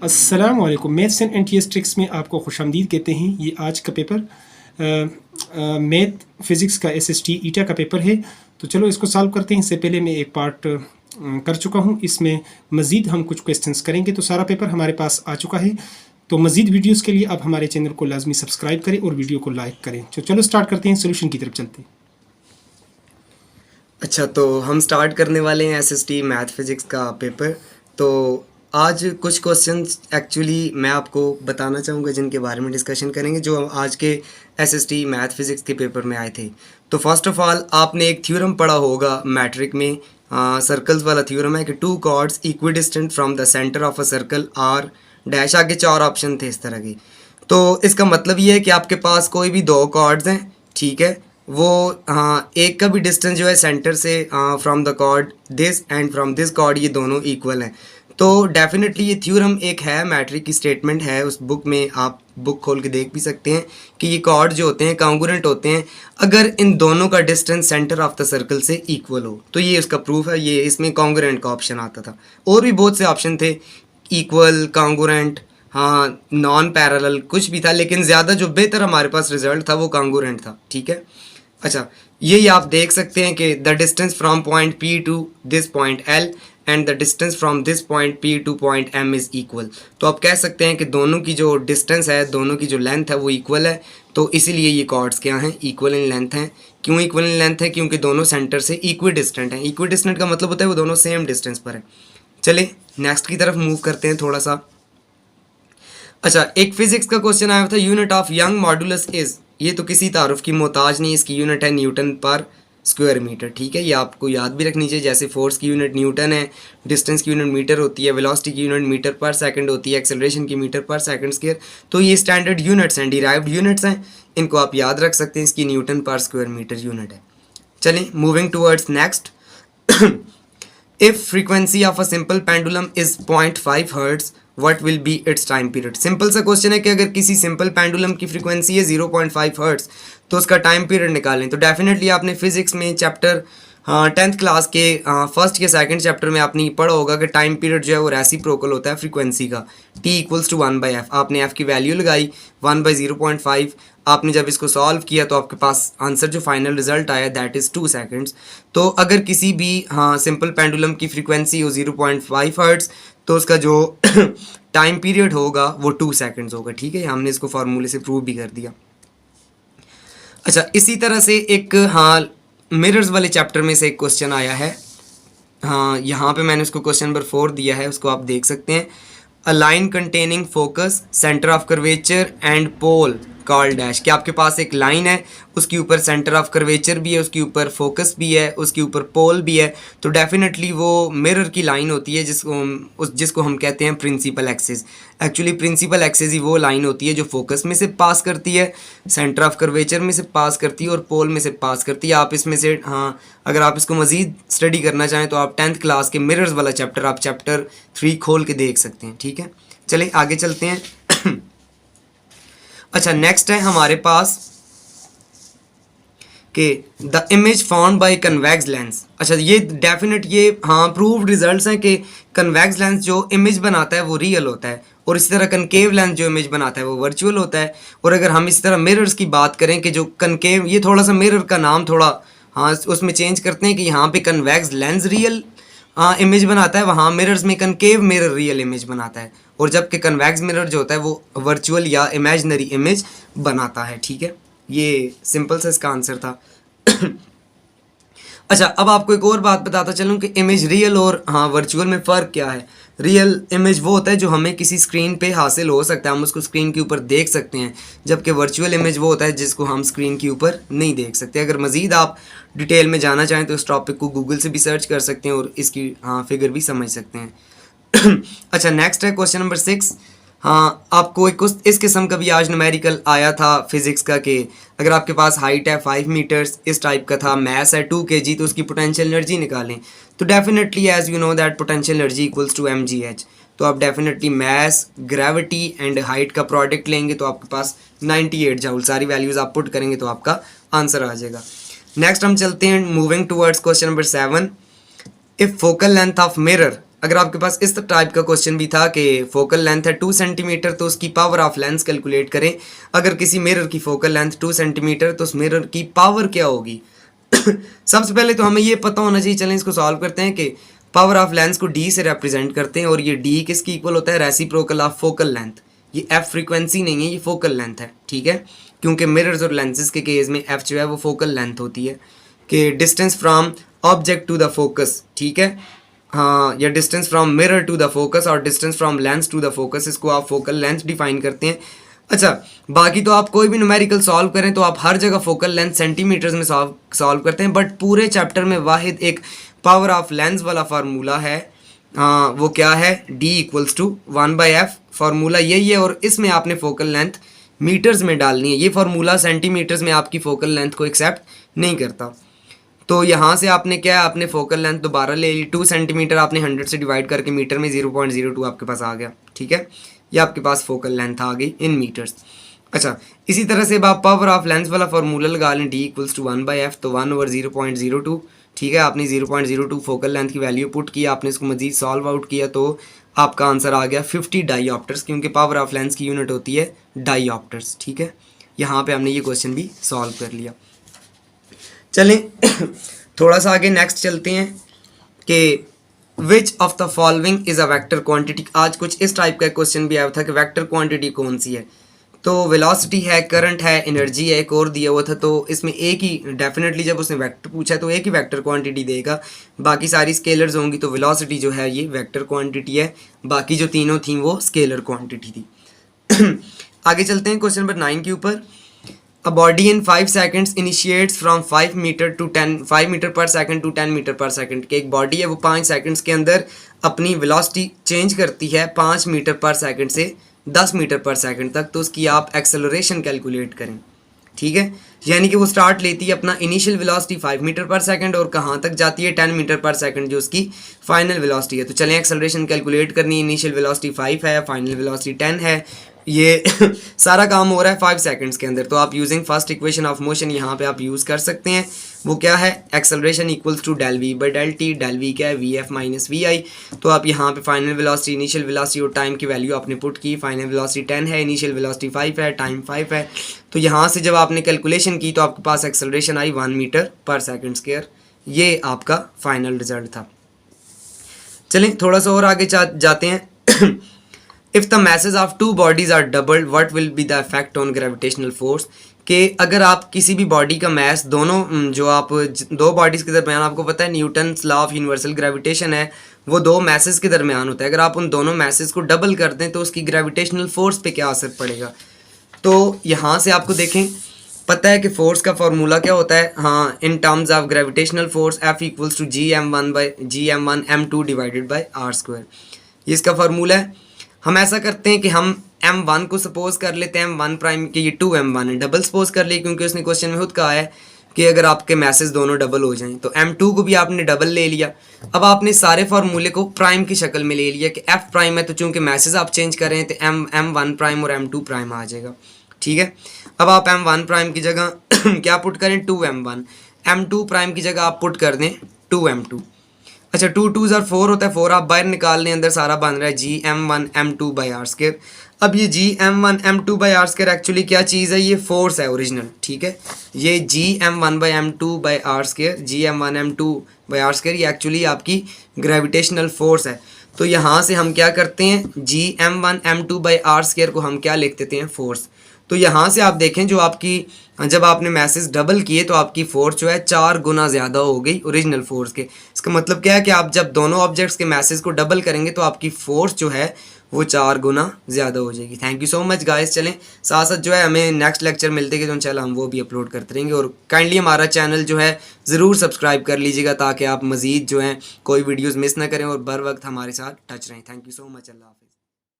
अस्सलाम वालेकुम। Maths and NTS tricks में आपको खुशामदीद कहते हैं। ये आज का पेपर मैथ फिज़िक्स का एसएसटी ईटा का पेपर है। तो चलो इसको सॉल्व करते हैं। इससे पहले मैं एक पार्ट कर चुका हूँ, इसमें मज़ीद हम कुछ क्वेश्चंस करेंगे। तो सारा पेपर हमारे पास आ चुका है। तो मज़ीद वीडियोस के लिए आप हमारे चैनल को लाजमी सब्सक्राइब करें और वीडियो को लाइक करें। तो चलो स्टार्ट करते हैं, सोल्यूशन की तरफ चलते हैं। अच्छा, तो हम स्टार्ट करने वाले हैं एसएसटी मैथ फिज़िक्स का पेपर। तो आज कुछ क्वेश्चंस एक्चुअली मैं आपको बताना चाहूँगा जिनके बारे में डिस्कशन करेंगे, जो आज के एसएसटी मैथ फिज़िक्स के पेपर में आए थे। तो फर्स्ट ऑफ ऑल आपने एक थ्योरम पढ़ा होगा मैट्रिक में, सर्कल्स वाला थ्योरम है कि two chords equidistant from the centre of a circle are dash, आगे 4 ऑप्शन थे इस तरह के। तो इसका मतलब ये है कि आपके पास कोई भी 2 कॉर्ड्स हैं, ठीक है, वो एक का भी डिस्टेंस जो है सेंटर से from the chord this and from this chord, ये दोनों इक्वल हैं। तो डेफिनेटली ये थ्योरम एक है, मैट्रिक की स्टेटमेंट है, उस बुक में आप बुक खोल के देख भी सकते हैं कि ये कॉर्ड जो होते हैं कॉन्ग्रुएंट होते हैं अगर इन दोनों का distance centre of the circle से इक्वल हो। तो ये उसका प्रूफ है, ये इसमें कॉन्ग्रुएंट का ऑप्शन आता था। और भी बहुत से ऑप्शन थे, इक्वल, कॉन्ग्रुएंट, हाँ, नॉन पैरेलल, कुछ भी था, लेकिन ज़्यादा जो बेहतर हमारे पास रिजल्ट था वो कॉन्ग्रुएंट था, ठीक है। अच्छा, यही आप देख सकते हैं कि the distance from point P to this point L and the distance from this point P to point M is equal. तो आप कह सकते हैं कि दोनों की जो डिस्टेंस है, दोनों की जो लेंथ है वो इक्वल है। तो इसीलिए ये कॉर्ड्स क्या हैं, इक्वल इन लेंथ हैं। क्यों इक्वल इन लेंथ है? क्योंकि दोनों सेंटर से इक्वी डिस्टेंट हैं। इक्वी डिस्टेंट का मतलब होता है वो दोनों सेम डिस्टेंस पर है। चलिए नेक्स्ट की तरफ मूव करते हैं थोड़ा सा। अच्छा, एक फिजिक्स का क्वेश्चन आया था, unit of young modulus is, ये तो किसी तारुफ की मोहताज नहीं, इसकी यूनिट है न्यूटन पर स्क्वायर मीटर, ठीक है। ये आपको याद भी रखनी चाहिए, जैसे फोर्स की यूनिट न्यूटन है, डिस्टेंस की यूनिट मीटर होती है, वेलोसिटी की यूनिट मीटर पर सेकंड होती है, एक्सेलरेशन की मीटर पर सेकंड स्क्वायर। तो ये स्टैंडर्ड यूनिट्स हैं, डिराइव्ड यूनिट्स हैं, इनको आप याद रख सकते हैं। इसकी न्यूटन पर स्क्वायर मीटर यूनिट है। चलिए moving towards next. If frequency of a simple pendulum is 0.5 hertz, what will be its time period? Simple सा क्वेश्चन है कि अगर किसी सिंपल पेंडुलम की फ्रीक्वेंसी है 0.5 हर्ट्ज तो उसका टाइम पीरियड निकालें। तो डेफिनेटली आपने फिजिक्स में चैप्टर 10th क्लास के फर्स्ट के सेकंड चैप्टर में आपने पढ़ा होगा कि टाइम पीरियड जो है वो रेसिप्रोकल होता है फ्रीक्वेंसी का, t इक्वल्स टू 1/f। आपने f की वैल्यू लगाई 1/0.5, आपने जब इसको सॉल्व किया तो आपके पास आंसर जो फाइनल रिजल्ट आया दैट इज़ 2 सेकंड्स। तो अगर किसी भी सिंपल पेंडुलम की फ्रीक्वेंसी हो 0.5 हर्ट्ज तो उसका जो टाइम पीरियड होगा वो 2 सेकंड्स होगा, ठीक है। हमने इसको फार्मूले से प्रूव भी कर दिया। अच्छा, इसी तरह से एक मिरर्स वाले चैप्टर में से एक क्वेश्चन आया है। यहाँ पे मैंने उसको क्वेश्चन नंबर 4 दिया है, उसको आप देख सकते हैं। A line containing focus, centre of curvature and pole call dash, कि आपके पास एक लाइन है, उसके ऊपर सेंटर ऑफ कर्वेचर भी है, उसके ऊपर फोकस भी है, उसके ऊपर पोल भी है। तो डेफिनेटली वो मिरर की लाइन होती है जिसको हम कहते हैं principal axis. Actually principal axis ही वो लाइन होती है जो फोकस में से पास करती है, सेंटर ऑफ कर्वेचर में से पास करती है और पोल में से पास करती है। आप इसमें से अगर आप इसको मज़ीद स्टडी करना चाहें तो आप 10th क्लास के मिरर्स वाला चैप्टर आप चैप्टर 3 खोल के देख सकते हैं, ठीक है। चलिए आगे चलते हैं। अच्छा, नेक्स्ट है हमारे पास कि the image found by convex lens. अच्छा, ये डेफिनेट ये प्रूव्ड रिजल्ट्स हैं कि कन्वेक्स लेंस जो इमेज बनाता है वो रियल होता है, और इसी तरह कनकेव लेंस जो इमेज बनाता है वो वर्चुअल होता है। और अगर हम इसी तरह मिरर्स की बात करें कि जो कनकेव, ये थोड़ा सा मिरर का नाम थोड़ा उसमें चेंज करते हैं कि यहाँ पे कन्वेक्स लेंस रियल इमेज बनाता है, वहाँ मिरर्स में कनकेव मिरर रियल इमेज बनाता है, और जबकि कन्वेक्स मिरर जो होता है वो वर्चुअल या इमेजिनरी इमेज बनाता है, ठीक है। ये सिंपल सा इसका आंसर था। अच्छा, अब आपको एक और बात बताता चलूँ कि इमेज रियल और वर्चुअल में फ़र्क क्या है। रियल इमेज वो होता है जो हमें किसी स्क्रीन पे हासिल हो सकता है, हम उसको स्क्रीन के ऊपर देख सकते हैं, जबकि वर्चुअल इमेज वो होता है जिसको हम स्क्रीन के ऊपर नहीं देख सकते। अगर मज़ीद आप डिटेल में जाना चाहें तो इस टॉपिक को गूगल से भी सर्च कर सकते हैं और इसकी फिगर भी समझ सकते हैं। अच्छा, नेक्स्ट है क्वेश्चन नंबर 6। आपको एक इस किस्म का भी आज न्यूमेरिकल आया था फिजिक्स का कि अगर आपके पास हाइट है 5 मीटर्स, इस टाइप का था, मैस है 2 kg, तो उसकी पोटेंशियल एनर्जी निकालें। तो definitely as you know that potential energy equals to mgh। तो आप definitely mass, gravity and height का प्रोडक्ट लेंगे तो आपके पास 98 जूल, सारी वैल्यूज़ आप पुट करेंगे तो आपका आंसर आ जाएगा। नेक्स्ट हम चलते हैं moving towards question number 7। If focal length of mirror अगर आपके पास इस टाइप का क्वेश्चन भी था कि फोकल लेंथ है 2 सेंटीमीटर तो उसकी पावर ऑफ लेंस कैलकुलेट करें। अगर किसी मिरर की फोकल लेंथ 2 सेंटीमीटर तो उस मिरर की पावर क्या होगी। सबसे पहले तो हमें ये पता होना चाहिए, चलें इसको सॉल्व करते हैं कि पावर ऑफ लेंस को डी से रिप्रेजेंट करते हैं और ये डी किसकी इक्वल होता है, रेसिप्रोकल ऑफ फोकल लेंथ। ये एफ फ्रीक्वेंसी नहीं है, ये फोकल लेंथ है, ठीक है, क्योंकि मिरर्स और लेंसेज के केस में एफ जो है वो फोकल लेंथ होती है कि distance from object to the focus, ठीक है, हाँ, या distance from mirror to the focus और distance from lens to the focus, इसको आप फोकल लेंथ डिफाइन करते हैं। अच्छा, बाकी तो आप कोई भी न्यूमेरिकल सॉल्व करें तो आप हर जगह फोकल लेंथ सेंटीमीटर्स में सॉल्व करते हैं, बट पूरे चैप्टर में वाहिद एक पावर ऑफ लेंस वाला फार्मूला है, वो क्या है, D equals to 1/f, formula यही है और इसमें आपने फोकल लेंथ मीटर्स में डालनी है। ये फार्मूला सेंटीमीटर्स में आपकी फोकल लेंथ को एक्सेप्ट नहीं करता। तो यहाँ से आपने क्या है, आपने फोकल लेंथ दोबारा ले ली 2 सेंटीमीटर, आपने 100 से डिवाइड करके मीटर में 0.02 आपके पास आ गया, ठीक है, ये आपके पास फोकल लेंथ आ गई इन मीटर्स। अच्छा, इसी तरह से आप पावर ऑफ लेंस वाला फार्मूला लगा लें, D इक्वल्स टू 1/f, तो 1/0.02, ठीक है, आपने 0.02 फोकल लेंथ की वैल्यू पुट की, आपने इसको मजीद सॉल्व आउट किया तो आपका आंसर आ गया 50 डाईऑप्टर्स, क्योंकि पावर ऑफ लेंस की यूनिट होती है डाईऑप्टर्स, ठीक है। यहाँ पे हमने ये क्वेश्चन भी सॉल्व कर लिया। चलें थोड़ा सा आगे नेक्स्ट चलते हैं कि which of the following is a vector quantity. आज कुछ इस टाइप का क्वेश्चन भी आया था कि वेक्टर क्वांटिटी कौन सी है, तो वेलोसिटी है, करंट है, एनर्जी है, एक और दिया हुआ था, तो इसमें एक ही डेफिनेटली जब उसने वेक्टर पूछा है तो एक ही वेक्टर क्वांटिटी देगा, बाकी सारी स्केलर्स होंगी, तो वेलोसिटी जो है ये वेक्टर क्वांटिटी है, बाकी जो तीनों थी वो स्केलर क्वांटिटी थी। आगे चलते हैं क्वेश्चन नंबर 9 के ऊपर। A body in 5 seconds initiates from 5 metre पर सेकंड टू 10 मीटर पर सेकंड। कि एक बॉडी है वो 5 सेकंड्स के अंदर अपनी वेलोसिटी चेंज करती है 5 मीटर पर सेकंड से 10 मीटर पर सेकंड तक, तो उसकी आप एक्सेलरेशन कैलकुलेट करें, ठीक है। यानी कि वो स्टार्ट लेती है अपना इनिशियल वेलोसिटी 5 मीटर पर सेकंड और कहाँ तक जाती है 10 मीटर पर सेकंड जो उसकी फाइनल वेलोसिटी है। तो चलें एक्सेलरेशन कैलकुलेट करनी है, इनिशियल वेलोसिटी 5 है, फाइनल वेलोसिटी 10 है, ये सारा काम हो रहा है 5 सेकंड्स के अंदर। तो आप using first equation of motion यहाँ पे आप यूज़ कर सकते हैं, वो क्या है, acceleration equals to del v by del t, del v क्या है, vf माइनस vi। तो आप यहाँ पे फाइनल वेलोसिटी, इनिशियल वेलोसिटी और टाइम की वैल्यू आपने पुट की, फाइनल वेलोसिटी 10 है, इनिशियल वेलोसिटी 5 है, टाइम 5 है, तो यहाँ से जब आपने कैलकुलेशन की तो आपके पास एक्सेलरेशन आई 1 मीटर पर सेकंड स्क्वायर, ये आपका फाइनल रिजल्ट था। चलें थोड़ा सा और आगे जाते हैं। If the masses of 2 bodies are doubled, what will be the effect on gravitational force। कि अगर आप किसी भी बॉडी का मैस दोनों जो आप दो बॉडीज़ के दरमियान, आपको पता है Newton's law of universal gravitation है, वो दो मैसेस के दरमियान होता है, अगर आप उन दोनों मैसेस को डबल कर दें तो उसकी ग्रेविटेशनल फोर्स पे क्या असर पड़ेगा। तो यहाँ से आपको देखें पता है कि फोर्स का फार्मूला क्या होता है, हाँ, in terms of gravitational force F equals to Gm1 M2 divided by r², ये इसका फार्मूला है। हम ऐसा करते हैं कि हम M1 को सपोज कर लेते हैं M1 प्राइम के, ये 2M1 है, डबल सपोज कर लिए क्योंकि उसने क्वेश्चन में खुद कहा है कि अगर आपके मैसेज दोनों डबल हो जाएं, तो M2 को भी आपने डबल ले लिया। अब आपने सारे फार्मूले को प्राइम की शक्ल में ले लिया कि F प्राइम है तो चूंकि मैसेज आप चेंज कर रहे हैं तो M1 प्राइम और M2 प्राइम आ जाएगा, ठीक है। अब आप M1 प्राइम की जगह क्या पुट करें, 2M1, M2 प्राइम की जगह आप पुट कर दें 2M2। अच्छा, 2 2s और 4 होता है, 4 आप बाहर निकाल लें, अंदर सारा बन रहा है Gm1 M2 बाई r²। अब ये Gm1 M2 by r² actually क्या चीज़ है, ये फोर्स है ओरिजिनल, ठीक है। ये Gm1 by M2 by r², Gm1 M2 by r², ये एक्चुअली आपकी ग्रेविटेशनल फोर्स है। तो यहाँ से हम क्या करते हैं, Gm1 M2 बाई r² को हम क्या लिख देते हैं, फोर्स। तो यहाँ से आप देखें जो आपकी जब आपने मैसेज डबल किए तो आपकी फोर्स जो है 4 गुना ज़्यादा हो गई ओरिजिनल फोर्स के। इसका मतलब क्या है कि आप जब दोनों ऑब्जेक्ट्स के मैसेज को डबल करेंगे तो आपकी फोर्स जो है वो 4 गुना ज़्यादा हो जाएगी। Thank you so much guys. चलें साथ साथ जो है हमें नेक्स्ट लेक्चर मिलते हैं तो इंशाल्लाह हम वो भी अपलोड करते रहेंगे, और काइंडली हमारा चैनल जो है ज़रूर सब्सक्राइब कर लीजिएगा ताकि आप मज़ीद जो है कोई वीडियोज़ मिस ना करें और बर वक्त हमारे साथ टच रहें। Thank you so much. Allah हाफ़िज़।